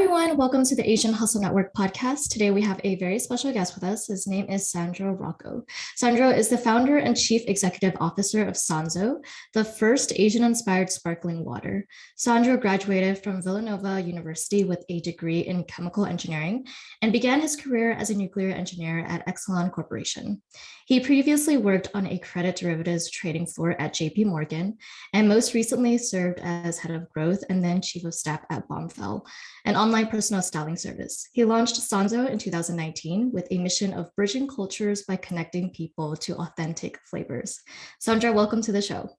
everyone, welcome to the Asian Hustle Network podcast. Today we have a very special guest with us. His name is Sandro Roco. Sandro is the founder and chief executive officer of Sanzo, the first Asian-inspired sparkling water. Sandro graduated from Villanova University with a degree in chemical engineering and began his career as a nuclear engineer at Exelon Corporation. He previously worked on a credit derivatives trading floor at JP Morgan and most recently served as head of growth and then chief of staff at Bombfell, an online personal styling service. He launched Sanzo in 2019 with a mission of bridging cultures by connecting people to authentic flavors. Sandra, welcome to the show.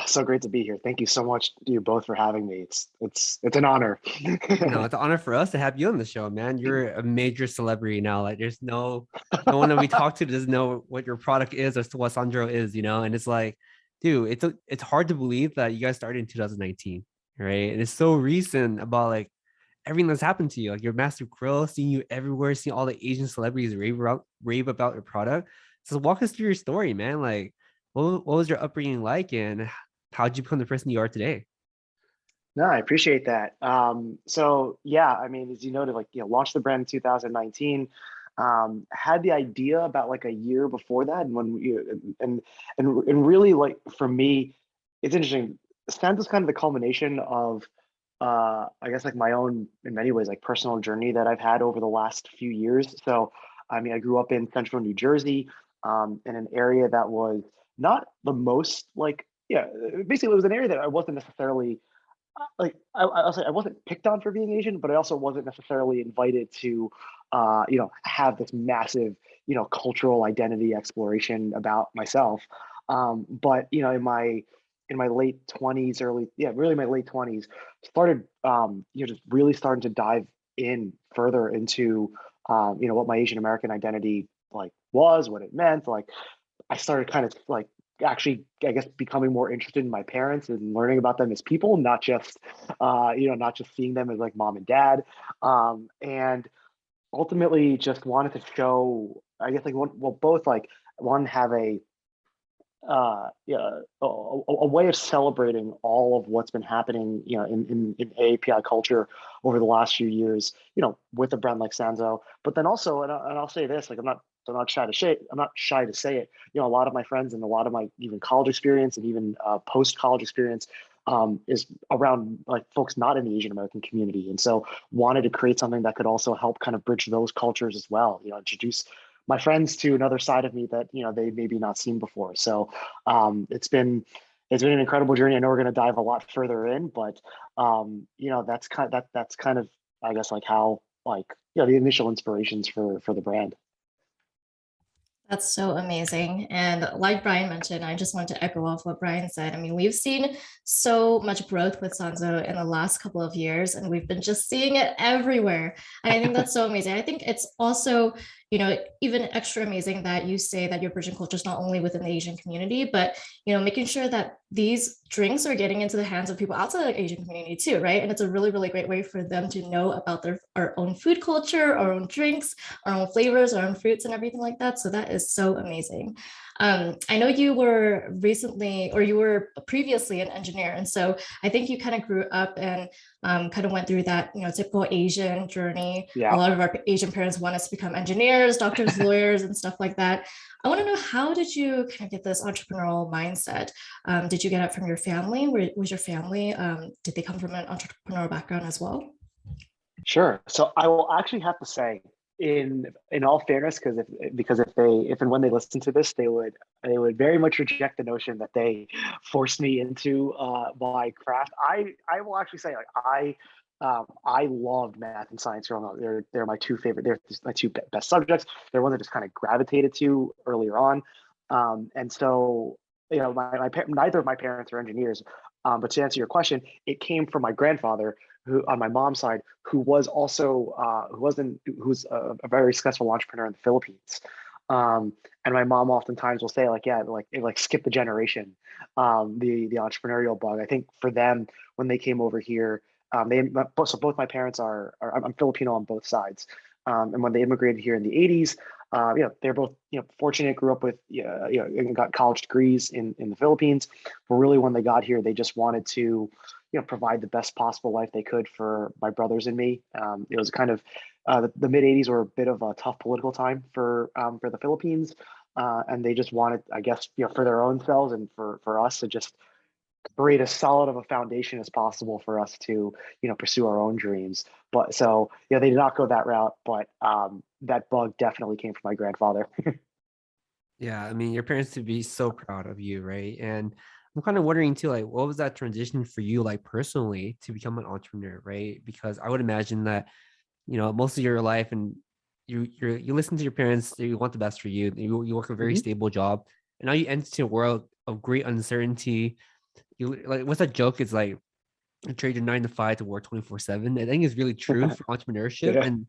So great to be here. Thank you so much to you both for having me. It's an honor. No, it's an honor for us to have you on the show, man. You're a major celebrity now. Like there's no one that we talk to doesn't know what your product is or what Sandro is, And it's like, dude, it's hard to believe that you guys started in 2019, right? And it's so recent about like everything that's happened to you, like your massive growth, seeing you everywhere, seeing all the Asian celebrities rave about your product. So walk us through your story, man. Like, what was your upbringing like, and how did you become the person you are today? No, I appreciate that. So yeah, I mean, as you noted, launched the brand in 2019. Had the idea about like a year before that, and and really like for me, it's interesting. Santa's kind of the culmination of I guess like my own, in many ways, like personal journey that I've had over the last few years. So, I mean, I grew up in central New Jersey, in an area that was not the most basically it was an area that I wasn't necessarily I'll say I wasn't picked on for being Asian, but I also wasn't necessarily invited to, have this massive, cultural identity exploration about myself. But in my late 20s, really my late 20s, started, just really starting to dive in further into, what my Asian American identity like was, what it meant. Like I started kind of like actually, I guess, becoming more interested in my parents and learning about them as people, not just, not just seeing them as like mom and dad. And ultimately just wanted to show, I guess, like both like one have a way of celebrating all of what's been happening, in AAPI culture over the last few years, with a brand like Sanzo. But then also, and I'll say this, like I'm not shy to say it. A lot of my friends and a lot of my even college experience and even post college experience is around like folks not in the Asian American community, and so wanted to create something that could also help kind of bridge those cultures as well. Introduce my friends to another side of me that they maybe not seen before. So it's been an incredible journey. I know we're going to dive a lot further in, but that's kind of I guess like how the initial inspirations for the brand. That's so amazing. And like Brian mentioned, I just want to echo off what Brian said. I mean, we've seen so much growth with Sanzo in the last couple of years, and we've been just seeing it everywhere. And I think that's so amazing. I think it's also, even extra amazing that you say that you're bridging cultures not only within the Asian community, but, making sure that these drinks are getting into the hands of people outside the Asian community too, right? And it's a really, really great way for them to know about our own food culture, our own drinks, our own flavors, our own fruits and everything like that. So that is so amazing. I know you were previously an engineer. And so I think you kind of grew up and kind of went through that, typical Asian journey. Yeah. A lot of our Asian parents want us to become engineers, doctors, lawyers, and stuff like that. I want to know, how did you kind of get this entrepreneurial mindset? Did you get it from your family? Was your family, did they come from an entrepreneurial background as well? Sure. So I will actually have to say, in all fairness, because if and when they listen to this, they would very much reject the notion that they forced me into my craft. I will actually say, like, I loved math and science growing up. They're my two favorite. They're my two best subjects. They're one that just kind of gravitated to earlier on, and so neither of my parents are engineers. But to answer your question, it came from my grandfather, who on my mom's side, who was also who's a very successful entrepreneur in the Philippines. And my mom oftentimes will say, like, yeah, like it like skipped the generation, the entrepreneurial bug. I think for them, when they came over here, so both my parents I'm Filipino on both sides. And when they immigrated here in the 80s, they're both, fortunate, grew up with, and got college degrees in the Philippines. But really, when they got here, they just wanted to, provide the best possible life they could for my brothers and me. It was kind of the mid '80s were a bit of a tough political time for the Philippines, and they just wanted, I guess, for their own selves and for us to just create as solid of a foundation as possible for us to pursue our own dreams. But so they did not go that route, but that bug definitely came from my grandfather. Yeah, I mean, your parents to be so proud of you, right? And I'm kind of wondering too, like, what was that transition for you, like personally, to become an entrepreneur, right? Because I would imagine that, most of your life and you listen to your parents, you want the best for you. You work a very Mhm. stable job, and now you enter a world of great uncertainty. You like what's that joke? It's like you trade your 9 to 5 to work 24/7. I think it's really true for entrepreneurship. Yeah. And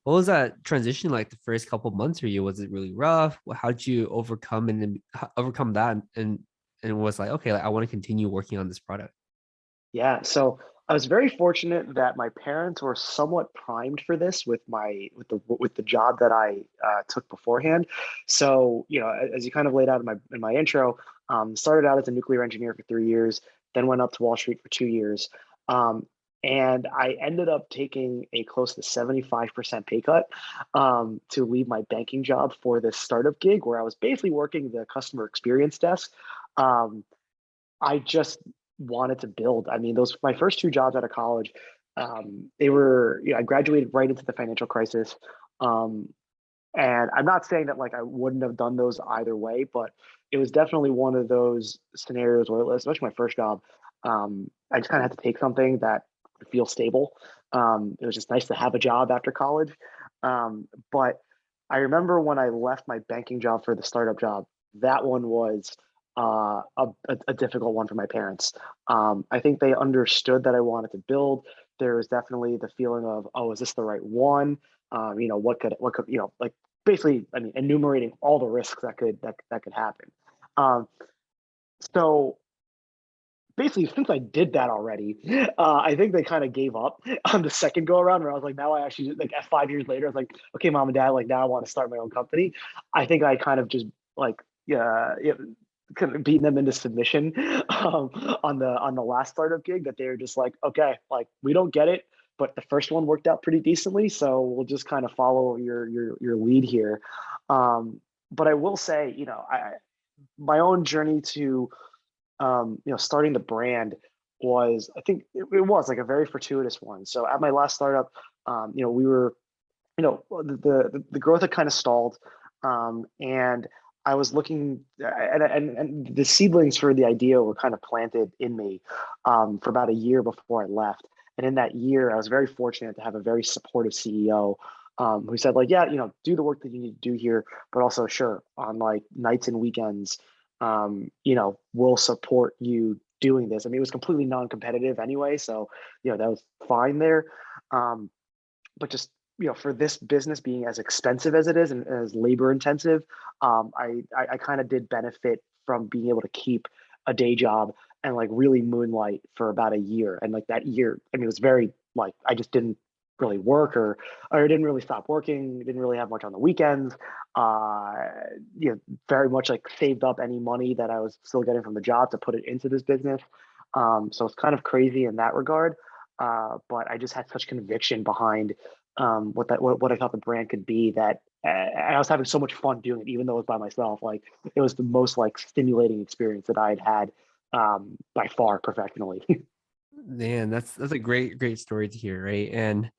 what was that transition like the first couple months for you? Was it really rough? How did you overcome and then overcome that and was like, okay, like, I want to continue working on this product? Yeah, so I was very fortunate that my parents were somewhat primed for this with the job that I took beforehand. So, as you kind of laid out in my intro, started out as a nuclear engineer for 3 years, then went up to Wall Street for 2 years, um, and I ended up taking a close to 75% pay cut to leave my banking job for this startup gig where I was basically working the customer experience desk. Um, I just wanted to build. I mean, those my first two jobs out of college, they were, I graduated right into the financial crisis. Um, and I'm not saying that like I wouldn't have done those either way, but it was definitely one of those scenarios where, especially my first job, I just kind of had to take something that would feel stable. It was just nice to have a job after college. But I remember when I left my banking job for the startup job, that one was a difficult one for my parents. I think they understood that I wanted to build. There was definitely the feeling of, oh, is this the right one? What could like basically, I mean, enumerating all the risks that could happen. Um, so basically, since I did that already, I think they kind of gave up on the second go around. Where I was like, now I actually like at 5 years later, I was like, okay, mom and dad, like now I want to start my own company. I think I kind of just like yeah, kind of beating them into submission on the last startup gig that they were just like, okay, like we don't get it, but the first one worked out pretty decently, so we'll just kind of follow your lead here. But I will say, I my own journey to starting the brand was, I think it was like a very fortuitous one. So at my last startup, we were, the growth had kind of stalled, and I was looking, and the seedlings for the idea were kind of planted in me for about a year before I left. And in that year, I was very fortunate to have a very supportive CEO who said, like, yeah, do the work that you need to do here, but also, sure, on like nights and weekends, we'll support you doing this. I mean, it was completely non-competitive anyway, so that was fine there. But just for this business being as expensive as it is and as labor intensive, I kind of did benefit from being able to keep a day job and like really moonlight for about a year. And like that year, I mean, it was very like I just didn't really work or didn't really stop working, didn't really have much on the weekends. Uh, very much like saved up any money that I was still getting from the job to put it into this business. So it's kind of crazy in that regard. But I just had such conviction behind what I thought the brand could be that I was having so much fun doing it, even though it was by myself. Like it was the most like stimulating experience that I had had by far professionally. Man, that's a great story to hear, right? And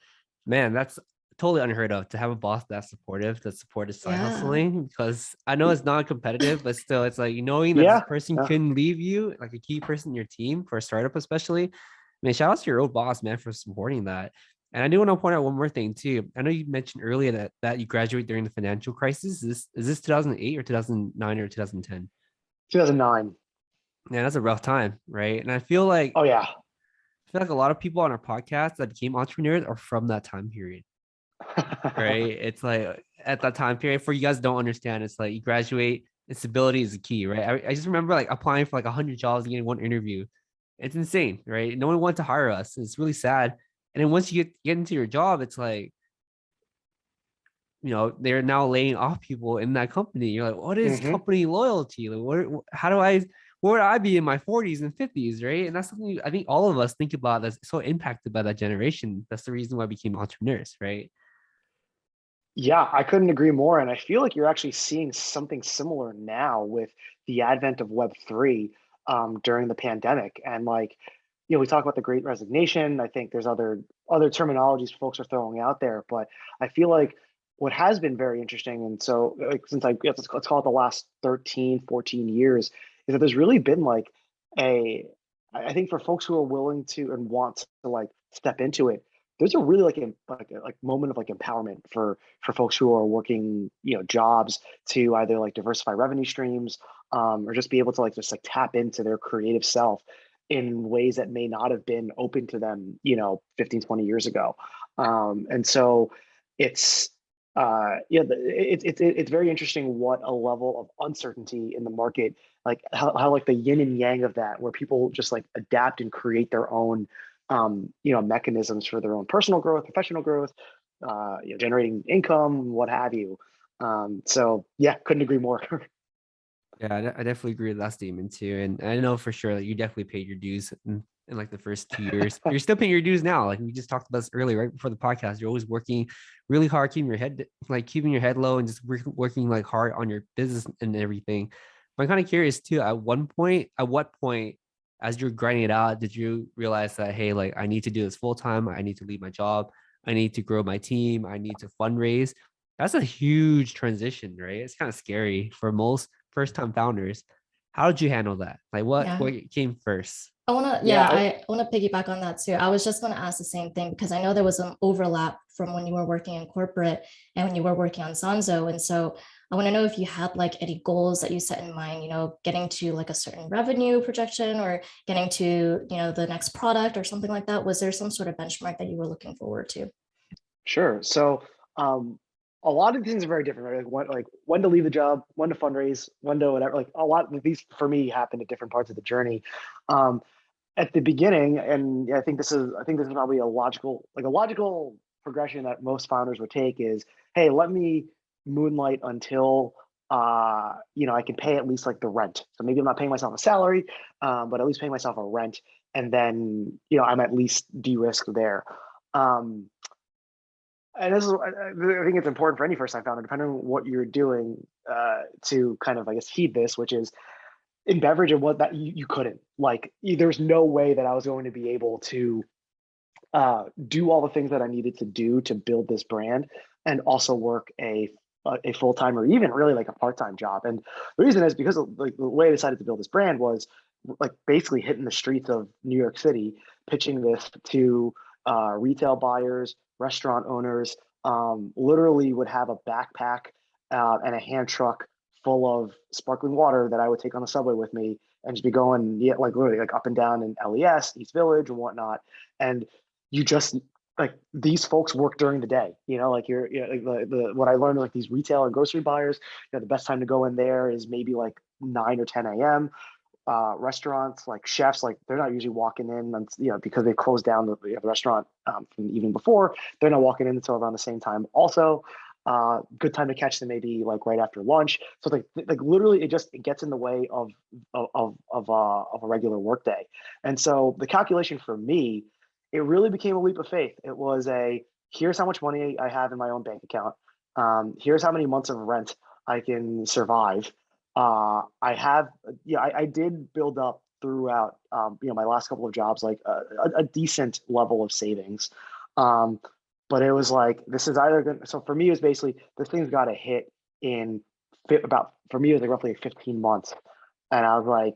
man, that's totally unheard of to have a boss that's supportive, that supported side Yeah. hustling. Because I know it's not competitive, but still, it's like knowing that this Yeah, person yeah, couldn't leave you, like a key person in your team for a startup, especially. I mean, shout out to your old boss, man, for supporting that. And I do want to point out one more thing too. I know you mentioned earlier that you graduated during the financial crisis. Is this 2008 or 2009 or 2010? 2009. Yeah, that's a rough time, right? And Oh yeah. I feel like a lot of people on our podcast that became entrepreneurs are from that time period, right? It's like at that time period, for you guys don't understand, it's like you graduate and stability is the key, right? I just remember like applying for like 100 jobs and getting one interview. It's insane, right? No one wanted to hire us. It's really sad. And then once you get into your job, it's like, they're now laying off people in that company. You're like, what is Hmm. company loyalty? Like, how do I where would I be in my 40s and 50s, right? And that's something I think all of us think about that's so impacted by that generation. That's the reason why we became entrepreneurs, right? Yeah, I couldn't agree more. And I feel like you're actually seeing something similar now with the advent of Web3 during the pandemic. And like, we talk about the Great Resignation. I think there's other terminologies folks are throwing out there, but I feel like what has been very interesting, and so like since let's call it the last 13, 14 years, is that there's really been like a I think for folks who are willing to and want to like step into it, there's a really like moment of like empowerment for folks who are working jobs to either like diversify revenue streams, or just be able to like just like tap into their creative self in ways that may not have been open to them 15, 20 years ago. And so it's it's very interesting what a level of uncertainty in the market, like how like the yin and yang of that, where people just like adapt and create their own mechanisms for their own personal growth, professional growth, generating income, what have you. So yeah, couldn't agree more. Yeah, I definitely agree with that statement too. And I know for sure that you definitely paid your dues in like the first 2 years. You're still paying your dues now. Like we just talked about this earlier, right before the podcast. You're always working really hard, keeping your head low and just working like hard on your business and everything. But I'm kind of curious too, at what point, as you're grinding it out, did you realize that, hey, like I need to do this full time, I need to leave my job, I need to grow my team, I need to fundraise? That's a huge transition, right? It's kind of scary for most first time founders. How did you handle that? Like Yeah. what came first? Yeah, Yeah, I want to piggyback on that too. I was just going to ask the same thing because I know there was an overlap from when you were working in corporate and when you were working on Sanzo. And so I want to know if you had like any goals that you set in mind, getting to like a certain revenue projection or getting to, the next product or something like that. Was there some sort of benchmark that you were looking forward to? sure. So a lot of things are very different, right? Like when to leave the job, when to fundraise, when to whatever. Like a lot of these for me happened at different parts of the journey. Um, at the beginning, and I think this is probably a logical progression that most founders would take is, hey, let me moonlight until I can pay at least like the rent. So maybe I'm not paying myself a salary, but at least paying myself a rent, and then I'm at least de-risk there. Um, and this is, I think it's important for any first time founder, depending on what you're doing, to kind of, I guess, heed this, which is in beverage and what that you couldn't like, there's no way that I was going to be able to do all the things that I needed to do to build this brand and also work a full time or even really like a part time job. And the reason is because of, like, the way I decided to build this brand was like basically hitting the streets of New York City, pitching this to retail buyers, restaurant owners. Literally would have a backpack and a hand truck full of sparkling water that I would take on the subway with me and just be going, yeah, like literally like up and down in LES, East Village and whatnot. And you just like these folks work during the day, like like the what I learned, like these retail and grocery buyers, the best time to go in there is maybe like 9 or 10 a.m. Restaurants, like chefs, like they're not usually walking in, because they closed down the restaurant from the evening before. They're not walking in until around the same time. Also, good time to catch them maybe like right after lunch. So like literally, it gets in the way of a regular workday. And so the calculation for me, it really became a leap of faith. It was here's how much money I have in my own bank account. Here's how many months of rent I can survive. I have, yeah, I did build up throughout, my last couple of jobs, like a decent level of savings. Um, but it was like, this is either going to, so for me, it was basically, this thing's got to hit in for me, it was like roughly 15 months. And I was like,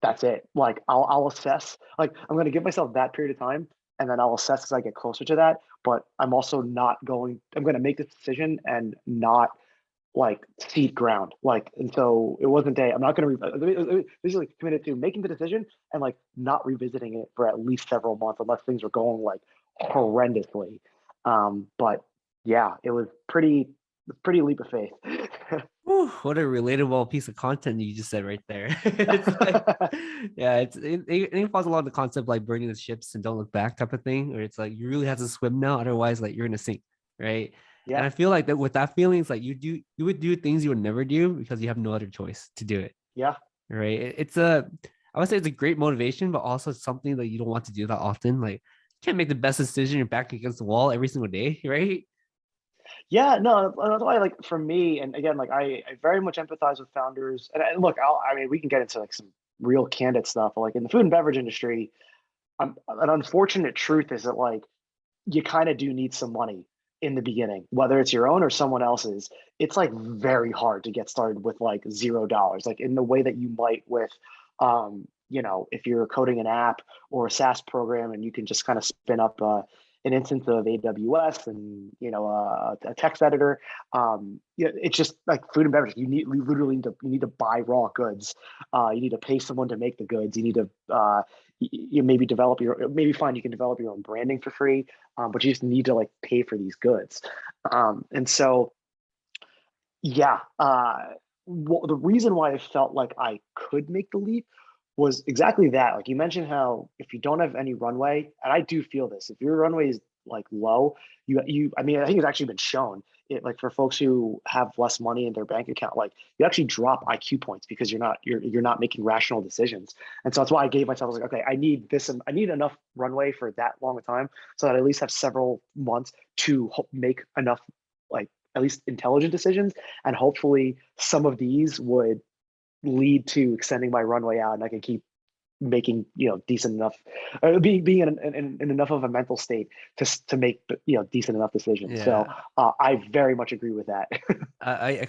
that's it. Like, I'll assess, like, I'm going to give myself that period of time and then I'll assess as I get closer to that. But I'm also I'm going to make this decision and not like seed ground. Like, and so it wasn't I'm not going to basically committed to making the decision and like not revisiting it for at least several months unless things were going like horrendously. But yeah, it was pretty leap of faith. Whew, what a relatable piece of content you just said right there. It's like, yeah, it falls along the concept like burning the ships and don't look back type of thing, or it's like you really have to swim now, otherwise like you're gonna sink, right? And Yeah. I feel like that with that feeling, it's like you would do things you would never do because you have no other choice to do it. Yeah. right? I would say it's a great motivation, but also something that you don't want to do that often. Like, you can't make the best decision, you're back against the wall every single day, right? Yeah, no, that's why, like, for me, and again, like, I very much empathize with founders. And look, I mean, we can get into like some real candid stuff. Like in the food and beverage industry, an unfortunate truth is that like you kind of do need some money in the beginning, whether it's your own or someone else's. It's like very hard to get started with like $0, like in the way that you might with, if you're coding an app or a SaaS program and you can just kind of spin up an instance of AWS and a text editor. It's just like food and beverage. You literally need to buy raw goods. You need to pay someone to make the goods. You need to you maybe maybe find you can develop your own branding for free, but you just need to like pay for these goods. And so, yeah, the reason why I felt like I could make the leap was exactly that. Like you mentioned, how if you don't have any runway, and I do feel this, if your runway is like low, I mean, I think it's actually been shown. Like for folks who have less money in their bank account, like you actually drop IQ points because you're not making rational decisions. And so that's why I gave myself, I was like, okay, I need this, and I need enough runway for that long a time so that I at least have several months to make enough, like at least intelligent decisions, and hopefully some of these would lead to extending my runway out, and I can keep making decent enough, being in enough of a mental state to make decent enough decisions. So Yeah. I very much agree with that. I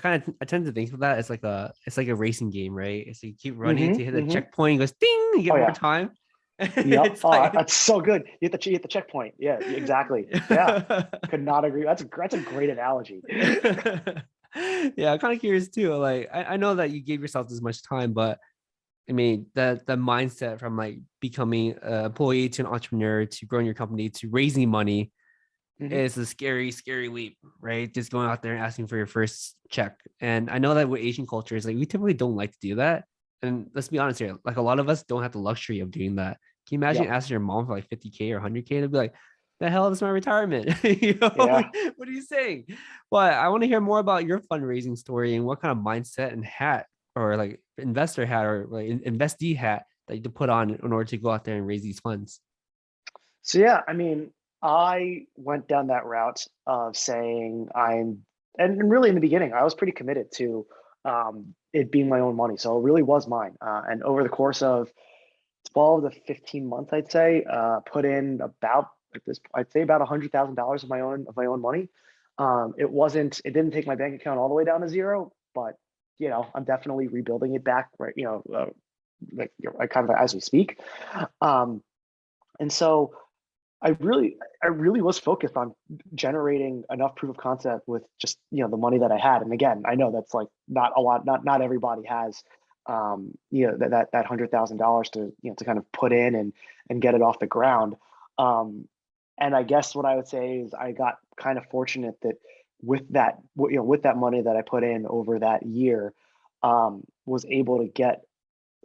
tend to think of that as like a racing game, right? It's like you keep running Hmm. to hit a Hmm. checkpoint, it goes ding, you get Oh more yeah. time. Yep. It's Oh, like that's so good. You hit the checkpoint. Yeah, exactly. Yeah. Could not agree. That's a great analogy. yeah, I'm kind of curious too. Like I know that you gave yourself this much time, but I mean the mindset from like becoming an employee to an entrepreneur to growing your company to raising money Hmm. is a scary, scary leap, right? Just going out there and asking for your first check. And I know that with Asian cultures, like we typically don't like to do that. And let's be honest here, like a lot of us don't have the luxury of doing that. Can you imagine Yep. asking your mom for like 50K or 100K? They'd be like, the hell is my retirement? Yeah. What are you saying? But I want to hear more about your fundraising story and what kind of mindset and hat or like investor hat or like investee hat that you put on in order to go out there and raise these funds. So yeah, I mean, I went down that route of saying and really in the beginning, I was pretty committed to it being my own money. So it really was mine. And over the course of 12 to 15 months, I'd say, put in about like this, I'd say about $100,000 of my own money. It didn't take my bank account all the way down to zero, but I'm definitely rebuilding it back, right? I kind of as we speak. Um, and so I really was focused on generating enough proof of concept with just the money that I had. And again, I know that's like not a lot. Not everybody has that $100,000 to kind of put in and get it off the ground. Um, and I guess what I would say is I got kind of fortunate that with that money that I put in over that year, was able to get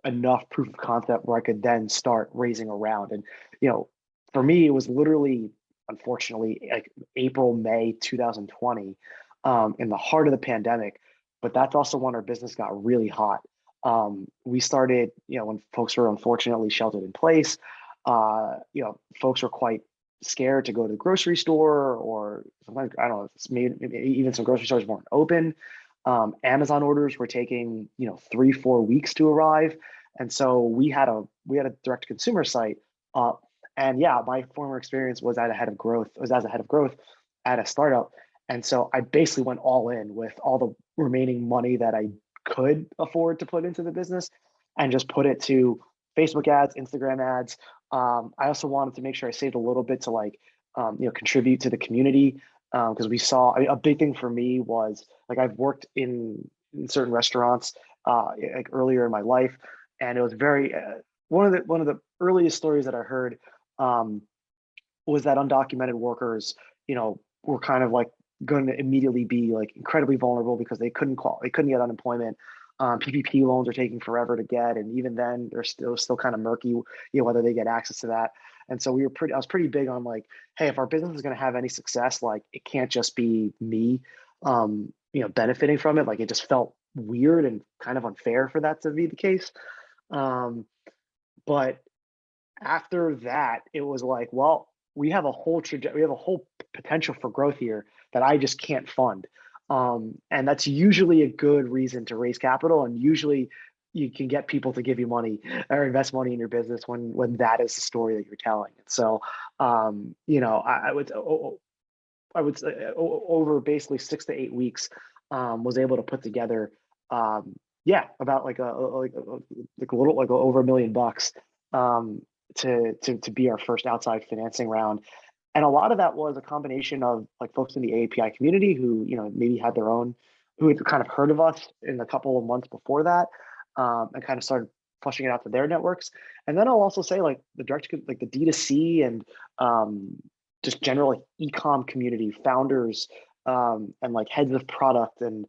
enough proof of concept where I could then start raising around. And, you know, for me, it was literally, unfortunately, like April, May 2020, in the heart of the pandemic. But that's also when our business got really hot. We started, when folks were unfortunately sheltered in place, folks were quite scared to go to the grocery store, or sometimes, I don't know, maybe even some grocery stores weren't open. Amazon orders were taking 3-4 weeks to arrive, and so we had a direct consumer site. And yeah, my former experience was at a head of growth was as a head of growth at a startup, and so I basically went all in with all the remaining money that I could afford to put into the business, and just put it to Facebook ads, Instagram ads. I also wanted to make sure I saved a little bit to like contribute to the community, because we saw, a big thing for me was like I've worked in certain restaurants like earlier in my life, and it was very one of the earliest stories that I heard, um, was that undocumented workers, were kind of like going to immediately be like incredibly vulnerable because they couldn't get unemployment. PPP loans are taking forever to get, and even then, they're still kind of murky, whether they get access to that. And so I was pretty big on like, hey, if our business is going to have any success, like it can't just be me, benefiting from it. Like it just felt weird and kind of unfair for that to be the case. But after that, it was like, well, we have a whole we have a whole potential for growth here that I just can't fund. And that's usually a good reason to raise capital. And usually you can get people to give you money or invest money in your business when that is the story that you're telling. And so, I would say over basically 6 to 8 weeks, was able to put together, about like a little like over $1 million, to be our first outside financing round. And a lot of that was a combination of like folks in the API community who, maybe had their own, who had kind of heard of us in a couple of months before that, and kind of started flushing it out to their networks. And then I'll also say like the like the D2C and, just general like e-com community founders, and like heads of product and,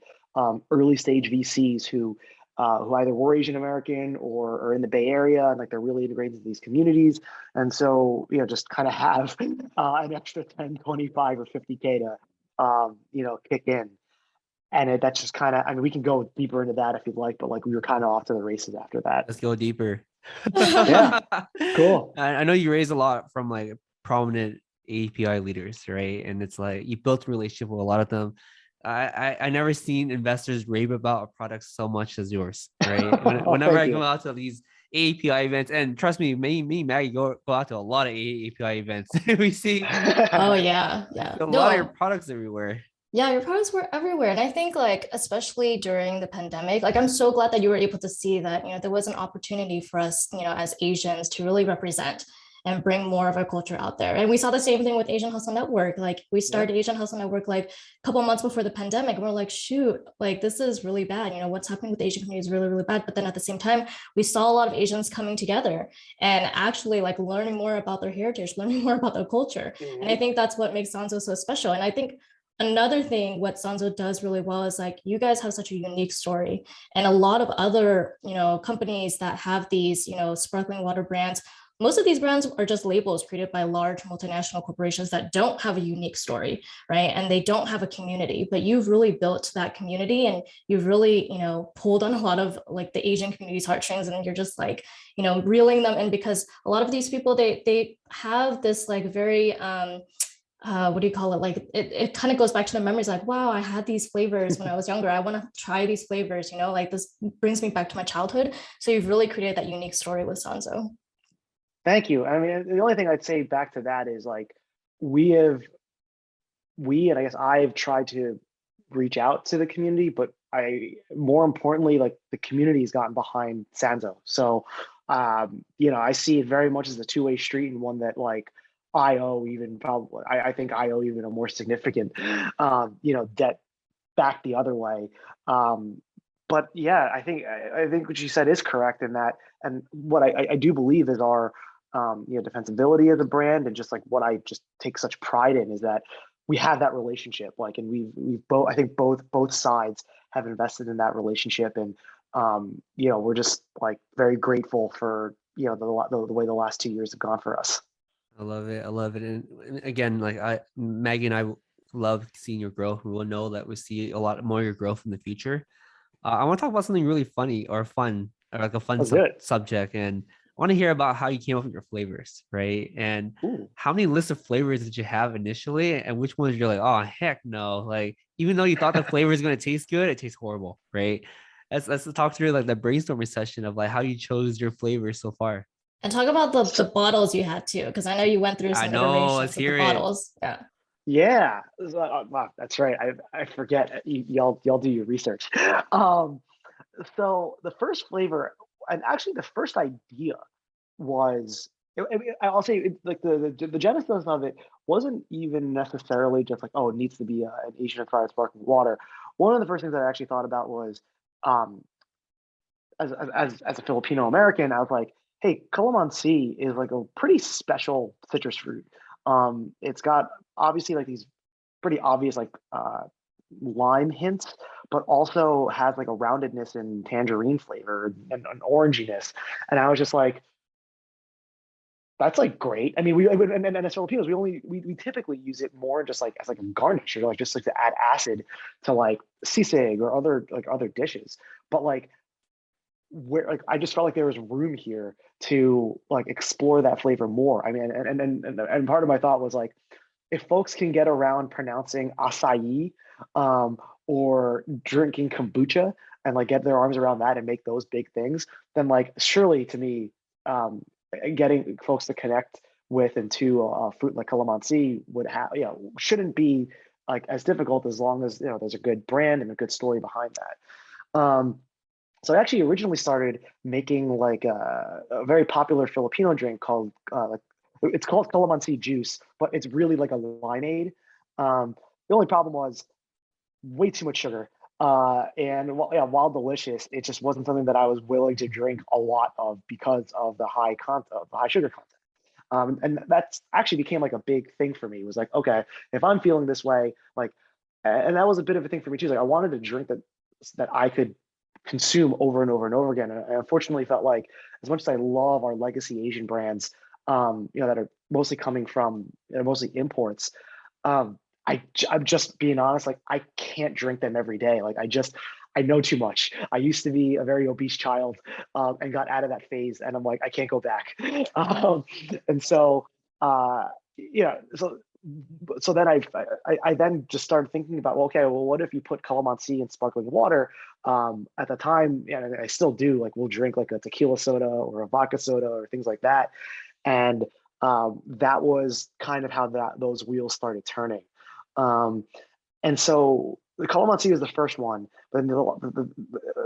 early stage VCs who either were Asian American or are in the Bay Area, and like they're really integrated into these communities. And so, just kind of have, an extra 10, 25 or 50K to, kick in. And that's just kind of, I mean, we can go deeper into that if you'd like, but like we were kind of off to the races after that. Let's go deeper. Yeah, cool. I know you raise a lot from like prominent API leaders, right? And it's like you built a relationship with a lot of them. I never seen investors rave about a product so much as yours, right? Whenever I go out to these API events, and trust me, me and Maggie go out to a lot of API events. We see Oh yeah, a lot of your products everywhere. Yeah, your products were everywhere. And I think like, especially during the pandemic, like I'm so glad that you were able to see that, there was an opportunity for us, as Asians to really represent and bring more of our culture out there. And we saw the same thing with Asian Hustle Network. Like we started Asian Hustle Network like a couple months before the pandemic. And we're like, shoot, like this is really bad. What's happening with the Asian community is really, really bad. But then at the same time, we saw a lot of Asians coming together and actually like learning more about their heritage, learning more about their culture. Mm-hmm. And I think that's what makes Sanzo so special. And I think another thing what Sanzo does really well is like you guys have such a unique story, and a lot of other companies that have these sparkling water brands, most of these brands are just labels created by large multinational corporations that don't have a unique story, right? And they don't have a community, but you've really built that community, and you've really pulled on a lot of like the Asian community's heartstrings, and you're just like reeling them in, because a lot of these people they have this like very what do you call it? Like it kind of goes back to the memories like, wow, I had these flavors when I was younger. I want to try these flavors, like this brings me back to my childhood. So you've really created that unique story with Sanzo. Thank you. I mean, the only thing I'd say back to that is like, and I guess I've tried to reach out to the community, but more importantly, like the community has gotten behind Sanzo. So, I see it very much as a two-way street, and one that like, I think I owe even a more significant, debt back the other way. But yeah, I think what you said is correct in that, and what I do believe is our, defensibility as a brand, and just like what I just take such pride in is that we have that relationship, like, and we've both, I think both sides have invested in that relationship, and we're just like very grateful for the way the last 2 years have gone for us. I love it. And again, like Maggie and I love seeing your growth. We will know that we see a lot more of your growth in the future. I want to talk about something really funny or fun, or like a fun subject. And I want to hear about how you came up with your flavors, right? And how many lists of flavors did you have initially, and which ones you're like, oh heck no, like even though you thought the flavor is going to taste good, it tastes horrible, right? Let's talk through like the brainstorming session of like how you chose your flavors so far. And talk about the bottles you had too, because I know you went through some iterations of the bottles. Yeah. Wow, that's right. I forget. Y'all do your research. So the first flavor, and actually the first idea was, I'll say like the genesis of it wasn't even necessarily just like, oh, it needs to be an Asian inspired sparkling water. One of the first things I actually thought about was, as a Filipino American, I was like, hey, calamansi is like a pretty special citrus fruit. It's got obviously like these pretty obvious like lime hints, but also has like a roundedness and tangerine flavor and an oranginess. And I was just like, That's like great. I mean, and as Filipinos, we typically use it more just like as like a garnish, or like just like to add acid to like sisig or other dishes. But like where like I just felt like there was room here to like explore that flavor more. I mean, and part of my thought was like, if folks can get around pronouncing acai, or drinking kombucha, and like get their arms around that and make those big things, then like surely to me, getting folks to connect with and to a fruit like calamansi would have, shouldn't be like as difficult, as long as there's a good brand and a good story behind that. So I actually originally started making like a very popular Filipino drink called like, it's called calamansi juice, but it's really like a limeade. The only problem was way too much sugar. And while delicious, it just wasn't something that I was willing to drink a lot of because of the high sugar content. And that's actually became like a big thing for me. It was like, okay, if I'm feeling this way, like, and that was a bit of a thing for me too. Like I wanted a drink that I could consume over and over and over again. And I unfortunately felt like, as much as I love our legacy Asian brands, that are mostly coming from, mostly imports, um, I'm just being honest, like I can't drink them every day. Like I know too much. I used to be a very obese child, and got out of that phase, and I'm like, I can't go back. And so, so then I then just started thinking about, well, okay, well, what if you put calamansi in sparkling water? At the time, and I still do, like we'll drink like a tequila soda or a vodka soda or things like that, and that was kind of how those wheels started turning. Um, and so the calamansi was the first one, but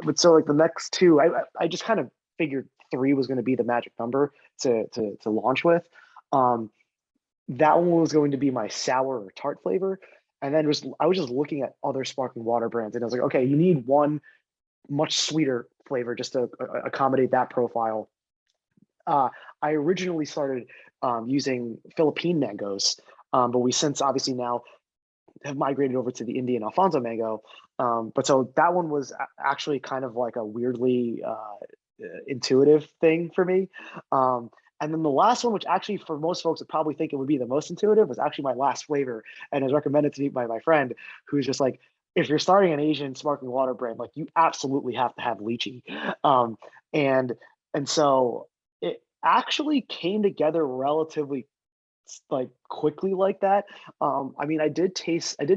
but so like the next two, I just kind of figured three was going to be the magic number to launch with. Um, that one was going to be my sour or tart flavor. And then I was just looking at other sparkling water brands, and I was like, okay, you need one much sweeter flavor just to accommodate that profile. I originally started using Philippine mangoes, but we since obviously now have migrated over to the Indian Alfonso mango. But so that one was actually kind of like a weirdly intuitive thing for me. And then the last one, which actually for most folks would probably think it would be the most intuitive, was actually my last flavor, and was recommended to me by my friend, who's just like, if you're starting an Asian sparkling water brand, like you absolutely have to have lychee. Um, and and so it actually came together relatively like quickly like that. I mean, I did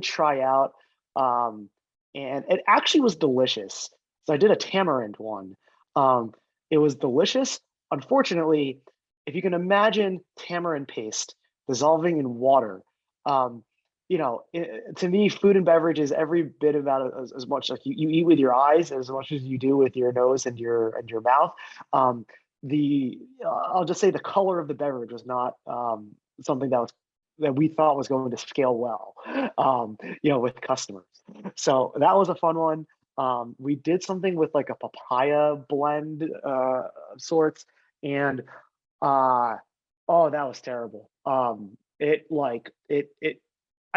try out, um, and it actually was delicious. So I did a tamarind one. Um, it was delicious. Unfortunately, if you can imagine tamarind paste dissolving in water, um, to me, food and beverage is every bit about as much like you eat with your eyes as much as you do with your nose and your mouth. Um, the I'll just say the color of the beverage was not something that we thought was going to scale well, with customers. So that was a fun one. We did something with like a papaya blend of sorts, and oh, that was terrible.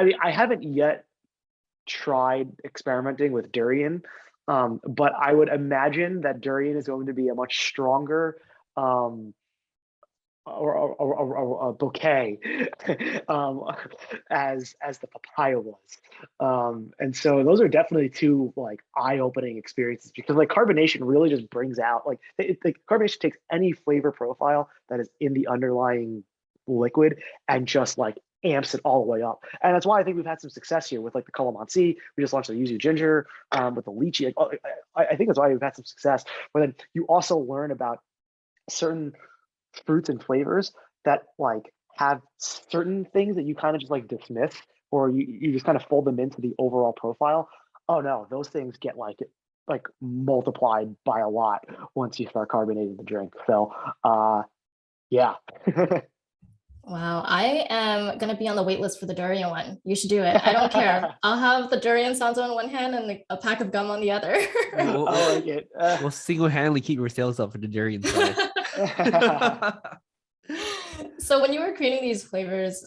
I mean, I haven't yet tried experimenting with durian, but I would imagine that durian is going to be a much stronger, um, or a bouquet, um, as the papaya was. And so those are definitely two like eye-opening experiences, because like carbonation really just brings out like carbonation takes any flavor profile that is in the underlying liquid and just like amps it all the way up. And that's why I think we've had some success here with like the calamansi. We just launched the yuzu ginger, with the lychee. Like, I think that's why we've had some success. But then you also learn about certain fruits and flavors that like have certain things that you kind of just like dismiss, or you just kind of fold them into the overall profile. Oh no, those things get like multiplied by a lot once you start carbonating the drink. So yeah. Wow, I am gonna be on the wait list for the durian one. You should do it. I don't care. I'll have the durian Sanzo on one hand and a pack of gum on the other. We'll, I we'll, like it. we'll single-handedly keep your sales up for the durian side. So when you were creating these flavors,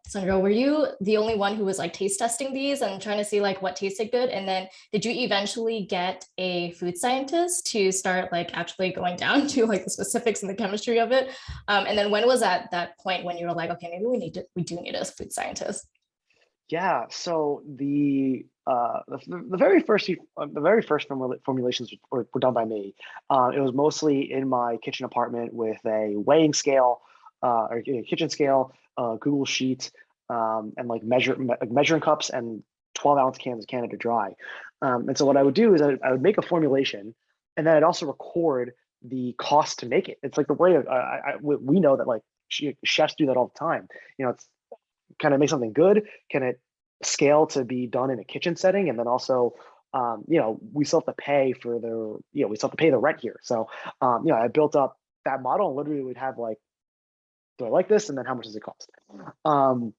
Sandro, were you the only one who was like taste testing these and trying to see like what tasted good? And then did you eventually get a food scientist to start like actually going down to like the specifics and the chemistry of it? And then when was at that point when you were like, okay, maybe we do need a food scientist? Yeah, so the very first formulations were done by me. It was mostly in my kitchen apartment with a weighing scale, or a kitchen scale, Google Sheet, and like measuring cups and 12-ounce cans of Canada Dry. And so what I would do is I would make a formulation, and then I'd also record the cost to make it. It's like the way we know that like chefs do that all the time. It's kind of make something good. Can it scale to be done in a kitchen setting? And then also, we still have to pay for we still have to pay the rent here. So, I built up that model and literally would have like, do I like this? And then how much does it cost? Um,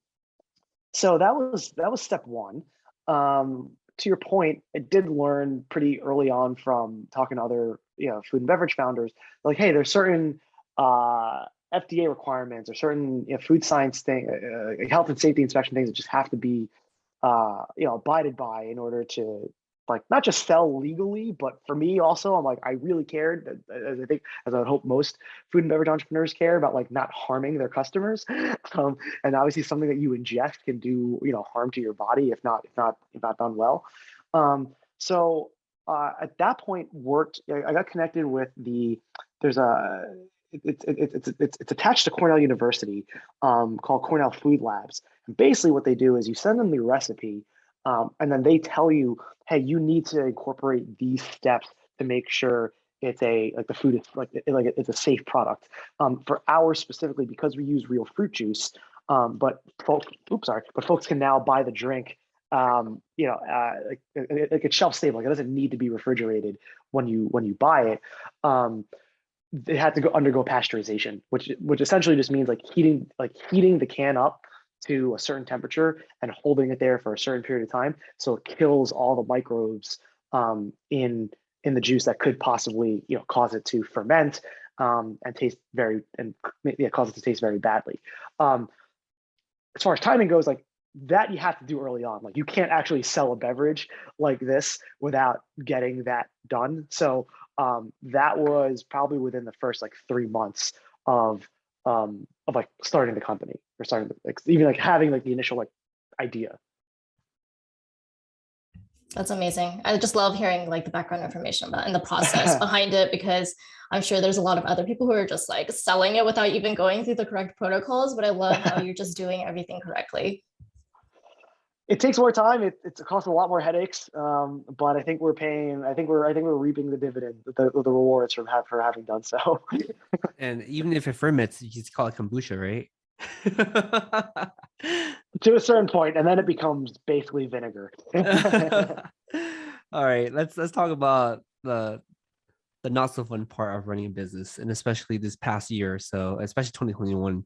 so that was step one. To your point, I did learn pretty early on from talking to other, food and beverage founders, like, hey, there's certain FDA requirements or certain food science health and safety inspection things that just have to be abided by in order to like not just sell legally, but for me also, I'm like, I really cared, as I think, as I would hope most food and beverage entrepreneurs care about, like not harming their customers. And obviously something that you ingest can do, harm to your body if not done well. At that point I got connected with there's a, it's attached to Cornell University, called Cornell Food Labs. And basically, what they do is you send them the recipe, and then they tell you, hey, you need to incorporate these steps to make sure it's the food is it's a safe product. For ours specifically, because we use real fruit juice, but folks can now buy the drink. Like it's shelf stable. Like it doesn't need to be refrigerated when you buy it. They had to undergo pasteurization, which essentially just means like heating the can up to a certain temperature and holding it there for a certain period of time, so it kills all the microbes in the juice that could possibly cause it to ferment, and cause it to taste very badly. As far as timing goes, like that you have to do early on. Like you can't actually sell a beverage like this without getting that done. So that was probably within the first like 3 months of like starting the company, or starting like even like having like the initial like idea. That's amazing. I just love hearing like the background information about and the process behind it, because I'm sure there's a lot of other people who are just like selling it without even going through the correct protocols. But I love how you're just doing everything correctly. It takes more time. It costs a lot more headaches, but I think we're paying. I think we're reaping the dividend, the rewards for having done so. And even if it ferments, you just call it kombucha, right? To a certain point, and then it becomes basically vinegar. All right, let's talk about the not so fun part of running a business, and especially this past year or so, especially 2021.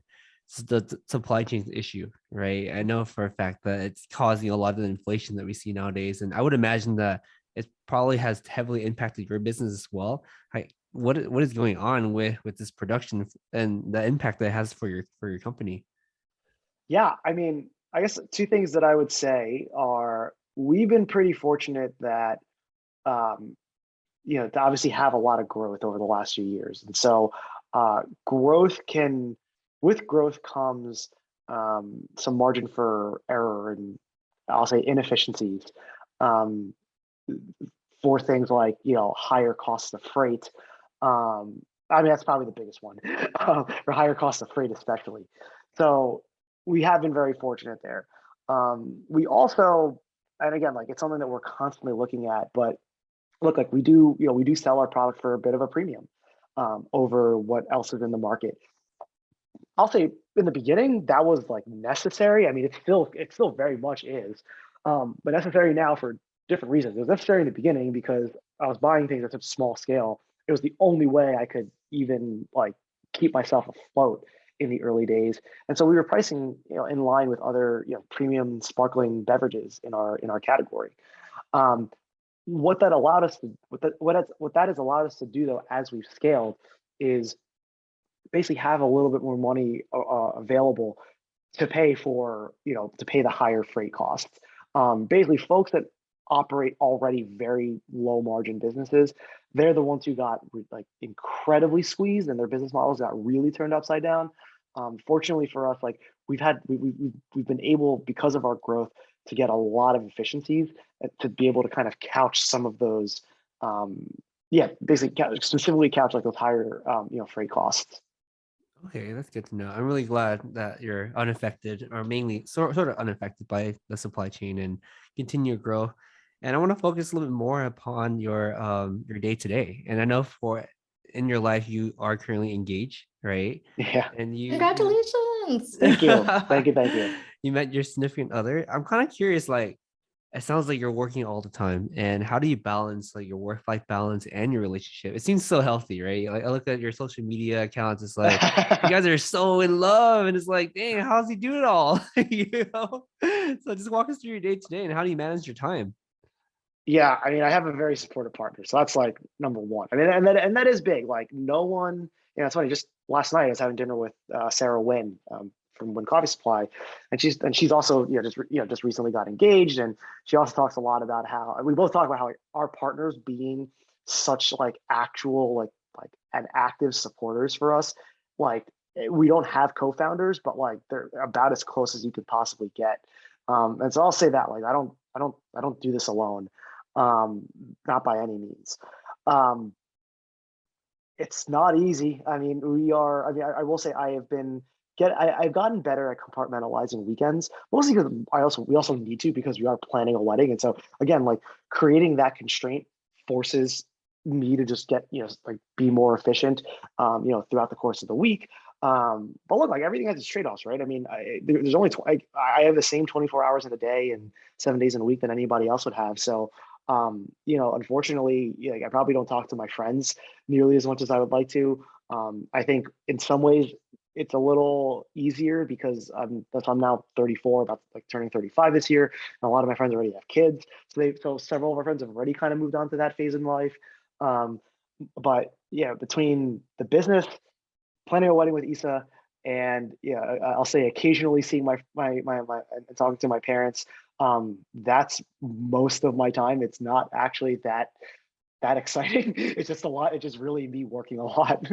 The supply chain issue, right? I know for a fact that it's causing a lot of the inflation that we see nowadays, and I would imagine that it probably has heavily impacted your business as well. What is going on with this production and the impact that it has for your company? Yeah, I mean, I guess two things that I would say are we've been pretty fortunate that um, to obviously have a lot of growth over the last few years. And so with growth comes some margin for error, and I'll say inefficiencies, um, for things like, higher costs of freight. I mean, that's probably the biggest one, for higher costs of freight, especially. So we have been very fortunate there. We also, and again, like it's something that we're constantly looking at, but look, like we do sell our product for a bit of a premium, over what else is in the market. I'll say in the beginning that was like necessary. I mean, it still very much is, but necessary now for different reasons. It was necessary in the beginning because I was buying things at such a small scale. It was the only way I could even like keep myself afloat in the early days, and so we were pricing in line with other premium sparkling beverages in our category. Um, what that allowed us to what that has allowed us to do though, as we've scaled, is basically have a little bit more money available to pay for, to pay the higher freight costs. Basically, folks that operate already very low margin businesses, they're the ones who got like incredibly squeezed and their business models got really turned upside down. Fortunately for us, like we've been able, because of our growth, to get a lot of efficiencies to be able to kind of couch some of those, basically specifically couch like those higher, freight costs. Okay, that's good to know. I'm really glad that you're unaffected, or mainly sort of unaffected by the supply chain and continue to grow. And I want to focus a little bit more upon your day to day. And I know for in your life you are currently engaged, right? Yeah. And you Congratulations. Thank you. Thank you. Thank you. you met your significant other. I'm kind of curious, like it sounds like you're working all the time. And how do you balance like your work-life balance and your relationship? It seems so healthy, right? Like I look at your social media accounts, it's like you guys are so in love, and it's like, dang, how's he do it all? You know? So just walk us through your day today and how do you manage your time? Yeah, I mean, I have a very supportive partner, so that's like number one. I mean, and that is big. Like, no one, it's funny. Just last night, I was having dinner with Sarah Wynn, from Wynn Coffee Supply, and she's also, just recently got engaged, and she also talks a lot about how we both talk about how, like, our partners being such like actual and active supporters for us. Like, we don't have co-founders, but like they're about as close as you could possibly get. And so I'll say that, like, I don't do this alone, not by any means. Um, it's not easy. I mean, I will say I've gotten better at compartmentalizing weekends, mostly because we also need to, because we are planning a wedding. And so again, like, creating that constraint forces me to just get, like, be more efficient, throughout the course of the week. But look, like, everything has its trade-offs, right? I mean, there's only, I have the same 24 hours in a day and 7 days in a week that anybody else would have. So, unfortunately, I probably don't talk to my friends nearly as much as I would like to. I think in some ways it's a little easier because I'm now 34, about like turning 35 this year, and a lot of my friends already have kids. So several of our friends have already kind of moved on to that phase in life. Um, but yeah, between the business, planning a wedding with Isa, and yeah, I'll say occasionally seeing my and talking to my parents. That's most of my time. It's not actually that exciting. It's just a lot. It's just really me working a lot.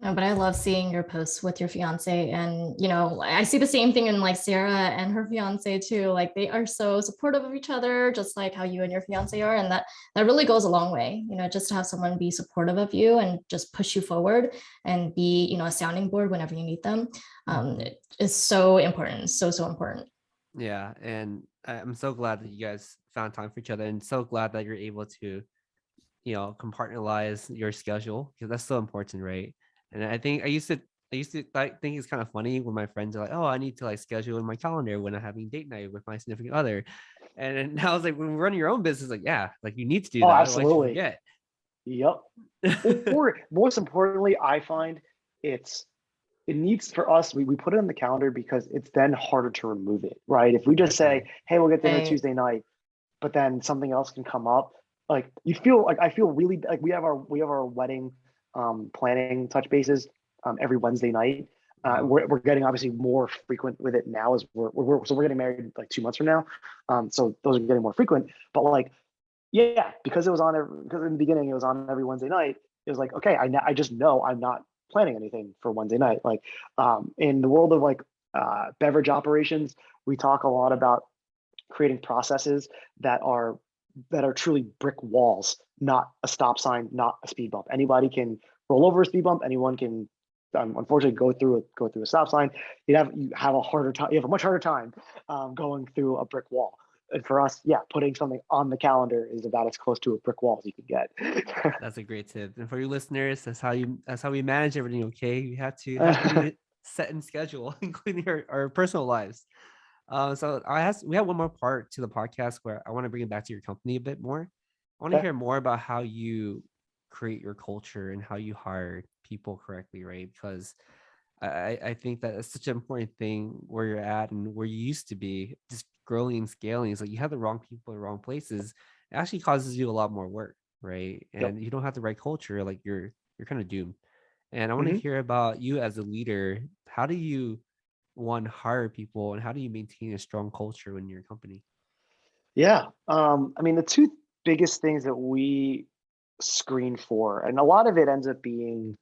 No, but I love seeing your posts with your fiance. And, I see the same thing in like Sarah and her fiance too. Like they are so supportive of each other, just like how you and your fiance are. And that really goes a long way, just to have someone be supportive of you and just push you forward and be, a sounding board whenever you need them. It is so important. So, so important. Yeah, and I'm so glad that you guys found time for each other, and so glad that you're able to, compartmentalize your schedule, because that's so important, right? And I think I used to like, think it's kind of funny when my friends are like, "Oh, I need to like schedule in my calendar when I'm having date night with my significant other," and then now it's like when we run your own business, like, yeah, like you need to do Oh, that, otherwise you absolutely. forget. Yep. Or most importantly, I find it's it needs, for us, we put it on the calendar because it's then harder to remove it, right? If we just say, Exactly. hey, we'll get dinner Right. Tuesday night, but then something else can come up, like, you feel like, I feel really like we have our wedding planning touch bases every Wednesday night. Wow. We're getting obviously more frequent with it now, as we're getting married like 2 months from now. So those are getting more frequent, but like, yeah, because because in the beginning it was on every Wednesday night. It was like, okay, I just know I'm not planning anything for Wednesday night. Like, in the world of like beverage operations, we talk a lot about creating processes that are truly brick walls, not a stop sign, not a speed bump. Anybody can roll over a speed bump. Anyone can, unfortunately, go through a stop sign. You have a much harder time going through a brick wall. And for us, yeah, putting something on the calendar is about as close to a brick wall as you can get. That's a great tip. And for you listeners, that's how we manage everything. Okay, you have to be set in schedule, including our personal lives. So we have one more part to the podcast where I want to bring it back to your company a bit more. I want to Okay. hear more about how you create your culture and how you hire people correctly, right? Because I think that it's such an important thing where you're at and where you used to be, just growing and scaling. It's like you have the wrong people in the wrong places. It actually causes you a lot more work, right? Yep. And you don't have the right culture, like you're kind of doomed. And I want to Mhm. hear about you as a leader. How do you, one, hire people, and how do you maintain a strong culture in your company? Yeah. I mean, the two biggest things that we screen for, and a lot of it ends up being,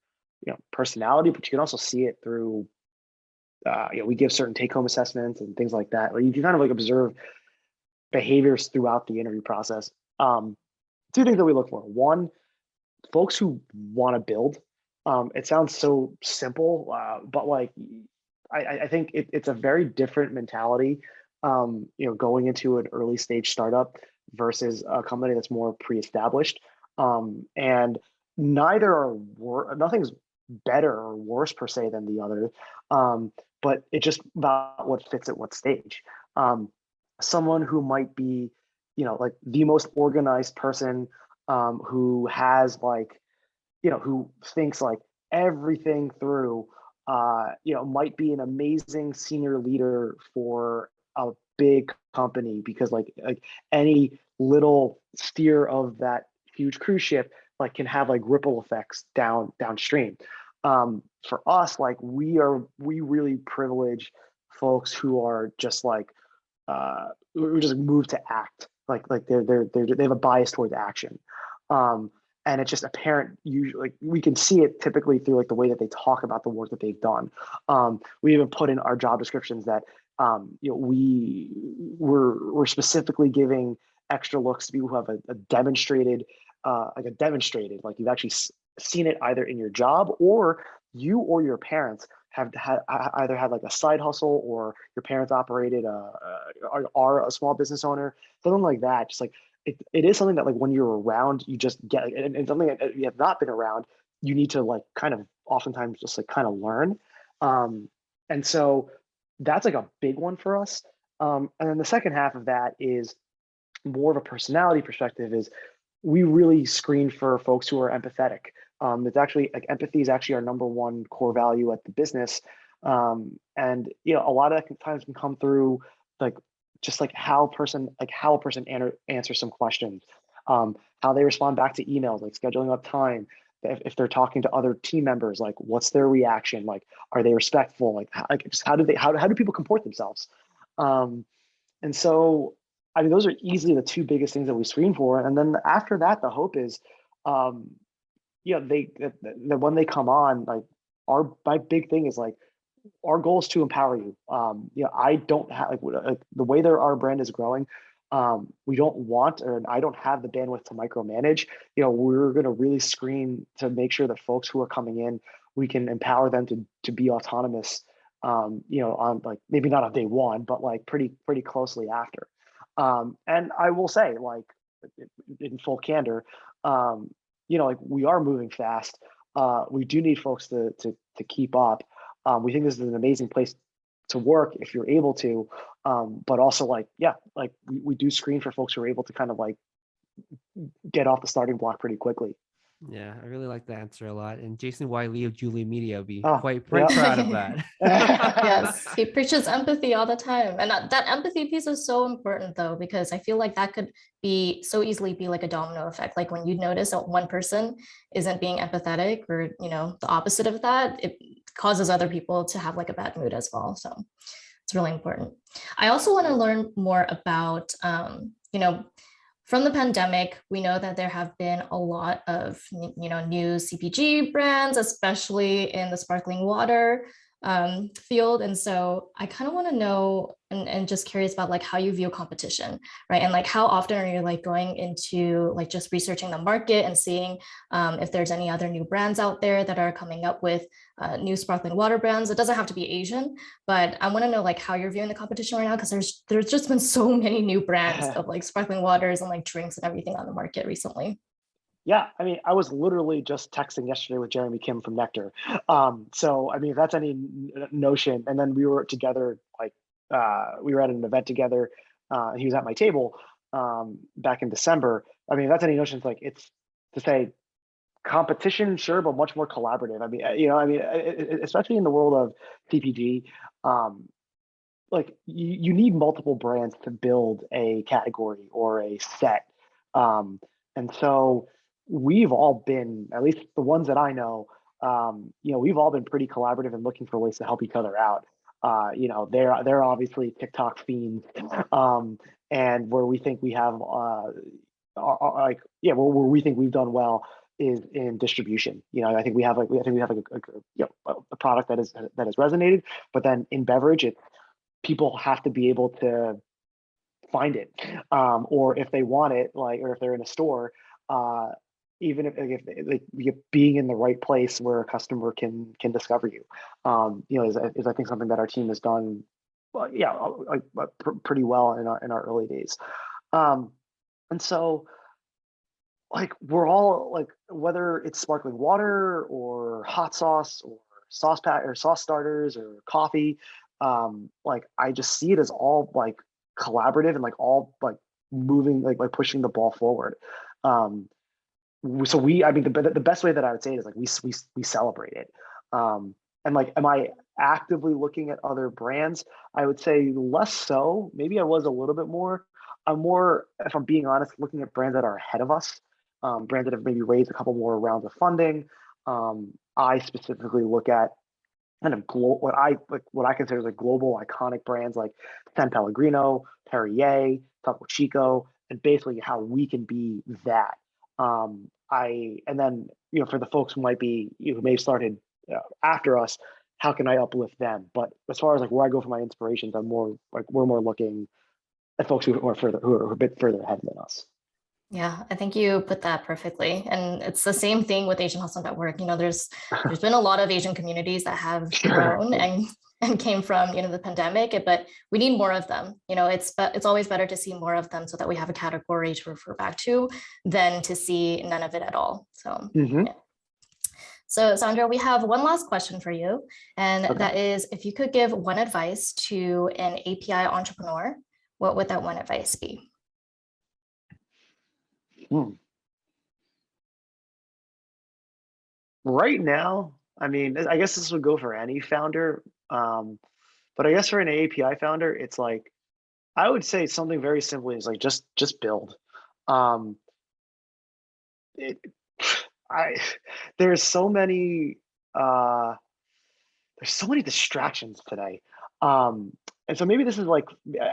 personality, but you can also see it through, we give certain take-home assessments and things like that. Like you can kind of like observe behaviors throughout the interview process. Um, Two things that we look for. One, folks who want to build. It sounds so simple, but like I think it's a very different mentality. Going into an early stage startup versus a company that's more pre-established. And neither are nothing's better or worse per se than the other. But it's just about what fits at what stage. Um, Someone who might be, like the most organized person, who has like, who thinks like everything through, might be an amazing senior leader for a big company because like any little steer of that huge cruise ship like can have like ripple effects downstream. For us, like we really privilege folks who are just like who just move to act like they have a bias towards action. um and it's just apparent usually, like we can see it typically through like the way that they talk about the work that they've done. We even put in our job descriptions that we're specifically giving extra looks to people who have a demonstrated like you've actually seen it either in your job, or you or your parents have had either had like a side hustle, or your parents operated are a small business owner, something like that. Just like it is something that like when you're around, you just get, and something that you have not been around, you need to like kind of oftentimes just like kind of learn. And so that's like a big one for us. And then the second half of that is more of a personality perspective. Is we really screen for folks who are empathetic. It's actually like empathy is actually our number one core value at the business. And a lot of that times can come through like just like how a person answers some questions, how they respond back to emails, like scheduling up time. If they're talking to other team members, like what's their reaction? Like, are they respectful? Like just how do people comport themselves? Um, and so, I mean, those are easily the two biggest things that we screen for. And then after that, the hope is, um, that when they come on, like my big thing is like, our goal is to empower you. I don't have like the way that our brand is growing. We don't want, or I don't have the bandwidth to micromanage. We're going to really screen to make sure that folks who are coming in, we can empower them to be autonomous. On like maybe not on day one, but like pretty closely after. And I will say, like in full candor, like we are moving fast. We do need folks to keep up. We think this is an amazing place to work if you're able to, but also like, yeah, like we do screen for folks who are able to kind of like get off the starting block pretty quickly. Yeah, I really like the answer a lot. And Jason Wiley of Julie Media will be Oh, quite yeah. proud of that. Yes, he preaches empathy all the time. And that empathy piece is so important though, because I feel like that could be so easily be like a domino effect. Like when you notice that one person isn't being empathetic, or, the opposite of that, it causes other people to have like a bad mood as well. So it's really important. I also want to learn more about, from the pandemic, we know that there have been a lot of new CPG brands, especially in the sparkling water field. And so I kind of want to know, and just curious about like how you view competition, right? And like how often are you like going into like just researching the market and seeing if there's any other new brands out there that are coming up with new sparkling water brands. It doesn't have to be Asian, but I want to know like how you're viewing the competition right now, because there's just been so many new brands of like sparkling waters and like drinks and everything on the market recently. Yeah, I mean, I was literally just texting yesterday with Jeremy Kim from Nectar. So I mean, if that's any notion, and then we were together, like we were at an event together. He was at my table back in December. I mean, if that's any notion. It's like it's to say competition, sure, but much more collaborative. I mean, especially in the world of CPG, um, like you need multiple brands to build a category or a set. And so we've all been, at least the ones that I know, we've all been pretty collaborative and looking for ways to help each other out. They're obviously TikTok fiends, and where we think we have where we think we've done well is in distribution. I think we have a product that has resonated, but then in beverage, people have to be able to find it, or if they want it, or if they're in a store, even if being in the right place where a customer can discover you, is I think something that our team has done, pretty well in our early days, and so we're all whether it's sparkling water or hot sauce or sauce pack or sauce starters or coffee, I just see it as all collaborative and all moving, pushing the ball forward. So the best way that I would say it is we celebrate it. And am I actively looking at other brands? I would say less so. Maybe I was a little bit more. I'm more, if I'm being honest, looking at brands that are ahead of us, brands that have maybe raised a couple more rounds of funding. I specifically look at kind of what I consider global iconic brands like San Pellegrino, Perrier, Topo Chico, and basically how we can be that. And then for the folks who who may have started after us, how can I uplift them? But as far as where I go for my inspirations, we're more looking at folks who are a bit further ahead than us. Yeah, I think you put that perfectly. And it's the same thing with Asian Hustle Network. There's been a lot of Asian communities that have grown and came from, the pandemic, but we need more of them. It's always better to see more of them so that we have a category to refer back to than to see none of it at all. So, yeah. So Sandro, we have one last question for you. And that is, if you could give one advice to an API entrepreneur, what would that one advice be? Right now, I guess this would go for any founder, but I guess for an API founder, it's I would say something very simply is just build. There's so many distractions today, and so maybe this is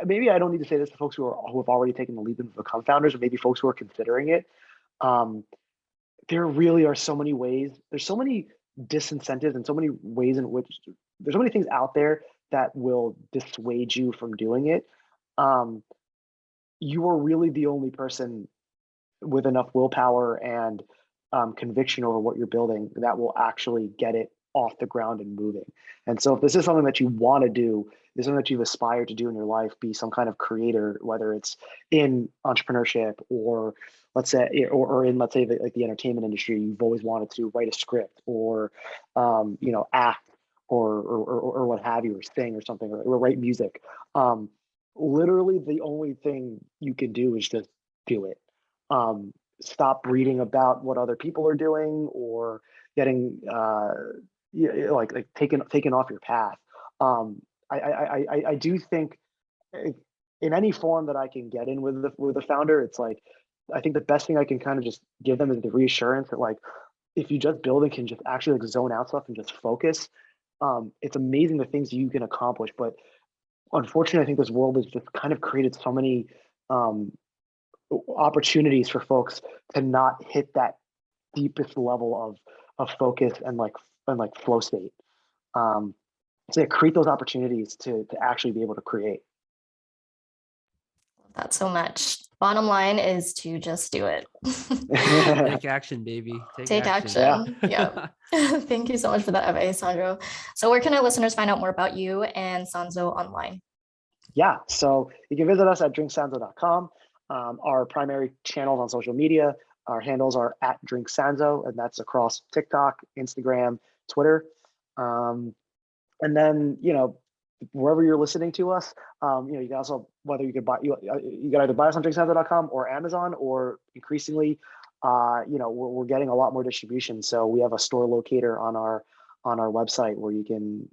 maybe I don't need to say this to folks who have already taken the leap and become founders, or maybe folks who are considering it. There really are so many ways. There's so many disincentives and so many ways in which there's so many things out there that will dissuade you from doing it. You are really the only person with enough willpower and conviction over what you're building that will actually get it off the ground and moving. And so if this is something that you want to do, this is something that you've aspired to do in your life, be some kind of creator, whether it's in entrepreneurship or let's say the entertainment industry, you've always wanted to write a script or act or what have you, or sing or something, or write music. Literally the only thing you can do is just do it. Stop reading about what other people are doing or getting taken off your path. I do think in any form that I can get in with the founder, it's I think the best thing I can kind of just give them is the reassurance that if you just build and can just actually zone out stuff and just focus, it's amazing the things you can accomplish. But unfortunately, I think this world has just kind of created so many opportunities for folks to not hit that deepest level of focus and flow state. So create those opportunities to actually be able to create. Love that so much. Bottom line is to just do it. Take action, baby. Take action. Yeah. Thank you so much for that advice, Sandro. So where can our listeners find out more about you and Sanzo online? Yeah, so you can visit us at drinksanzo.com. Our primary channels on social media, our handles are at drinksanzo, and that's across TikTok, Instagram, Twitter. And then, wherever you're listening to us, you can also, whether you can either buy us on drinksanzo.com or Amazon, or increasingly, we're getting a lot more distribution. So we have a store locator on our website where you can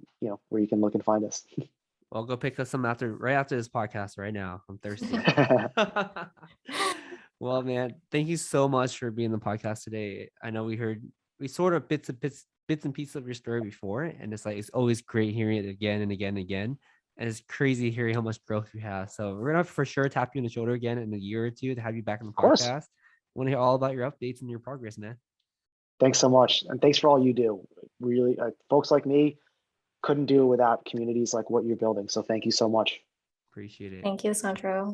look and find us. Well, go pick us some right after this podcast right now. I'm thirsty. Well, man, thank you so much for being on the podcast today. I know we we sort of bits and pieces of your story before, and it's like it's always great hearing it again and again and again. And it's crazy hearing how much growth you have. So we're gonna for sure tap you on the shoulder again in a year or two to have you back on the Of course. podcast. I want to hear all about your updates and your progress, man. Thanks so much. And thanks for all you do. Really, folks like me couldn't do it without communities like what you're building. So thank you so much. Appreciate it. Thank you, Sandro.